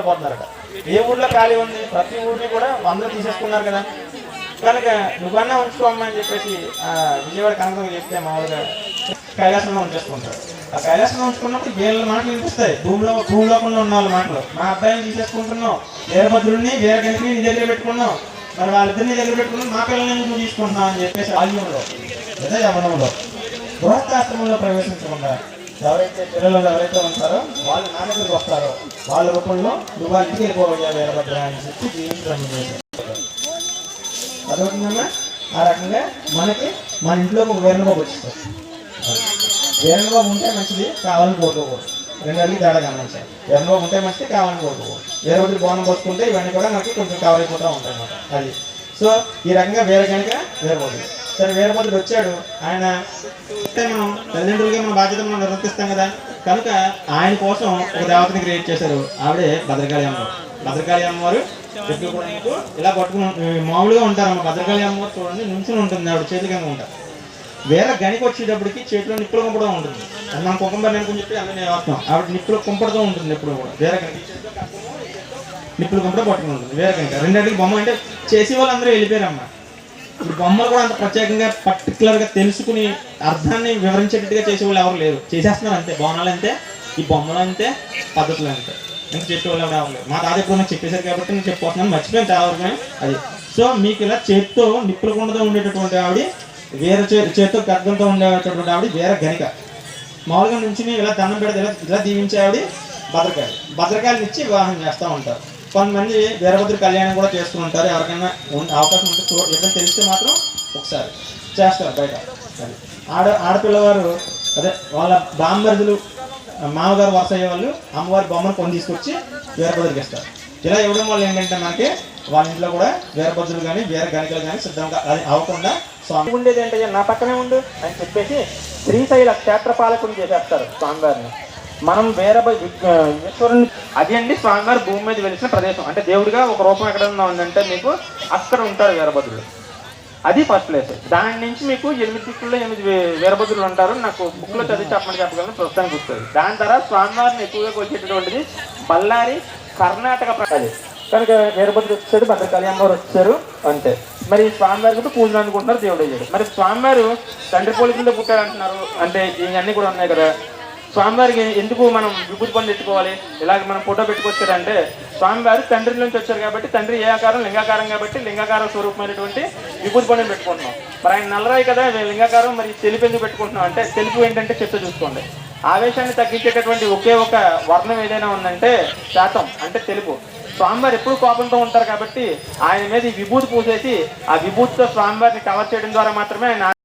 పోతున్నారట. ఏ ఊర్లో ఖాళీ ఉంది, ప్రతి ఊరిని కూడా అందరూ తీసేసుకున్నారు కదా, కనుక నువ్వన్నా ఉంచుకోమ్మా అని చెప్పేసి విజయవాడ కనకం చెప్తే మామూలుగా కైలాసంలో ఉంచేసుకుంటారు. ఆ కైలాసంలో ఉంచుకున్నప్పుడు వీళ్ళ మాటలు వినిపిస్తాయి, భూలోకంలో ఉన్న వాళ్ళ మాటలు. మా అబ్బాయిని తీసేసుకుంటున్నావు, వీరభద్రుడిని వీరగణిని నీ దగ్గర పెట్టుకున్నావు, మరి వాళ్ళిద్దరిని దగ్గర పెట్టుకున్నావు, మా పిల్లల్ని నువ్వు తీసుకుంటున్నావు అని చెప్పేసి ఆల్యంలో లేదా యవనంలో గృహస్థాశ్రమంలో ప్రవేశించకుండా ఎవరైతే పిల్లలు ఎవరైతే ఉంటారో వాళ్ళు నా దగ్గరికి వస్తారో వాళ్ళ రూపంలో నువ్వు వాళ్ళ ఇంటికి వెళ్ళిపోయా వీరభద్ర అని చెప్పి జీవించడం చేశారు. అదవుతుందమ్మా. ఆ రకంగా మనకి మన ఇంట్లో ఒక వీరబాబు వచ్చిస్తారు. వీరబాబు ఉంటే మంచిది, కావాలని కోరుకోకూడదు. రెండు అడిగి తేడా గమనించాలి. వీరబాబు ఉంటే మంచిది, కావాలని కోరుకోకూడదు. వీరభద్రుడు బోనం పోసుకుంటే ఇవన్నీ కూడా మనకి కొంచెం కవర్ అయిపోతూ ఉంటాయి అన్నమాట. అది సో ఈ రకంగా కనుక వీరభద్రుడు. సరే, వీరభద్రుడు వచ్చాడు. ఆయన మనం తల్లిదండ్రులుగా మన బాధ్యత మనం నిర్వర్తిస్తాం కదా, కనుక ఆయన కోసం ఒక దేవతని క్రియేట్ చేశారు. ఆవిడే భద్రకాళి అమ్మవారు. భద్రకాళి అమ్మవారు ఎప్పుడు కూడా మీకు ఇలా పట్టుకుని మామూలుగా ఉంటారమ్మ. భద్రకాళి అమ్మవారు చూడండి నుంచుని ఉంటుంది, ఆవిడ చేతికంగా ఉంటారు. వేరే గనికి వచ్చేటప్పటికి చేతిలో నిప్పులు కుంపడం ఉంటుంది. అది మనం కుకుంబర్ అనుకుని చెప్పి అన్నీ నేను వస్తాం. ఆవిడ నిప్పులు కుంపడుతూ ఉంటుంది ఎప్పుడు కూడా. వేరే గనికి నిప్పులు కుంపడం పట్టుకుని ఉంటుంది వేరే గనికి. రెండింటికి బొమ్మ అంటే చేసే వాళ్ళు అందరూ వెళ్ళిపోయారమ్మా. ఇప్పుడు బొమ్మలు కూడా అంత ప్రత్యేకంగా పర్టికులర్గా తెలుసుకుని అర్థాన్ని వివరించేటట్టుగా చేసేవాళ్ళు ఎవరు లేరు. చేసేస్తున్నారు అంతే. బోనాలు అంతే, ఈ బొమ్మలు అంతే, పద్ధతులు అంతే. ఇంకా చెప్పేవాళ్ళు ఎవరు అవ్వలేదు. మా తాత ఎప్పుడు నాకు చెప్పేశారు కాబట్టి నేను చెప్పిపోతున్నాను, మర్చిపోయాను చాలా వరకు అది. సో మీకు ఇలా చేతితో నిప్పుల కుండతో ఉండేటటువంటి ఆవిడ, వేరే చేతితో గర్భంతో ఉండేటటువంటి ఆవిడ వేరే గనిక. మామూలుగా నుంచి ఇలా దండం పెడితే ఇలా దీవించే ఆవిడ భద్రకాళి. భద్రకాళిని ఇచ్చి వివాహం చేస్తూ ఉంటారు. కొంతమంది వీరభద్ర కళ్యాణం కూడా చేస్తూ ఉంటారు. ఎవరికైనా అవకాశం ఉంటే ఎప్పుడైనా తెలిస్తే మాత్రం ఒకసారి చేస్తారు బయట. అది ఆడపిల్లవారు అదే వాళ్ళ బామ్మరుదులు మామగారు వరుస అయ్యే వాళ్ళు అమ్మవారి బొమ్మను కొని తీసుకొచ్చి వీరభద్రుడికి ఇస్తారు. ఇలా ఇవ్వడం వల్ల ఏంటంటే మనకి వాళ్ళ ఇంట్లో కూడా వీరభద్రులు కానీ వీర గణికలు కానీ సిద్ధంగా అది అవ్వకుండా స్వామి ఉండేది ఏంటంటే నా పక్కనే ఉండు అని చెప్పేసి శ్రీశైల క్షేత్రపాలకుని చేసేస్తారు స్వామివారిని. మనం ఈశ్వరుని అది అండి స్వామివారి భూమి మీద వెలిసిన ప్రదేశం. అంటే దేవుడిగా ఒక రూపం ఎక్కడ ఉందంటే మీకు అక్కడ ఉంటారు వీరభద్రుడు. అది ఫస్ట్ ప్లేస్. దాని నుంచి మీకు 8 దిక్కుల్లో 8 వీరభద్రులు ఉంటారు. నాకు బుక్లో చదివి చెప్పగలను, ప్రస్తుతానికి గుర్తుంది. దాని తర్వాత స్వామివారిని ఎక్కువగా వచ్చేటటువంటిది బళ్ళారి కర్ణాటక ప్రకారం. కనుక వీరభద్రుడు వచ్చాడు, భద్రకాళి అమ్మవారు వచ్చారు అంతే. మరి స్వామివారి కూడా పూజలు అనుకుంటున్నారు, దేవుడు అయ్యాడు. మరి స్వామివారు తండ్రి పోలికల్లో పుట్టారు అంటున్నారు, అంటే ఇవన్నీ కూడా ఉన్నాయి కదా. స్వామివారికి ఎందుకు మనం విభూతి పనులు ఎత్తుకోవాలి, ఇలాగ మనం ఫోటో పెట్టుకొచ్చారంటే స్వామివారు తండ్రి నుంచి వచ్చారు కాబట్టి, తండ్రి ఏ ఆకారం లింగాకారం కాబట్టి లింగాకార స్వరూపమైనటువంటి విభూతి పనులు పెట్టుకుంటున్నాం. మరి ఆయన నల్లరాయి కదా లింగాకారం, మరి తెలుపు ఎందుకు పెట్టుకుంటున్నాం అంటే తెలుపు ఏంటంటే చెప్తే చూసుకోండి, ఆవేశాన్ని తగ్గించేటటువంటి ఒకే ఒక వర్ణం ఏదైనా ఉందంటే శాతం అంటే తెలుపు. స్వామివారు ఎప్పుడు కోపంతో ఉంటారు కాబట్టి ఆయన మీద విభూతి పూసేసి ఆ విభూతితో స్వామివారిని కవర్ చేయడం ద్వారా మాత్రమే ఆయన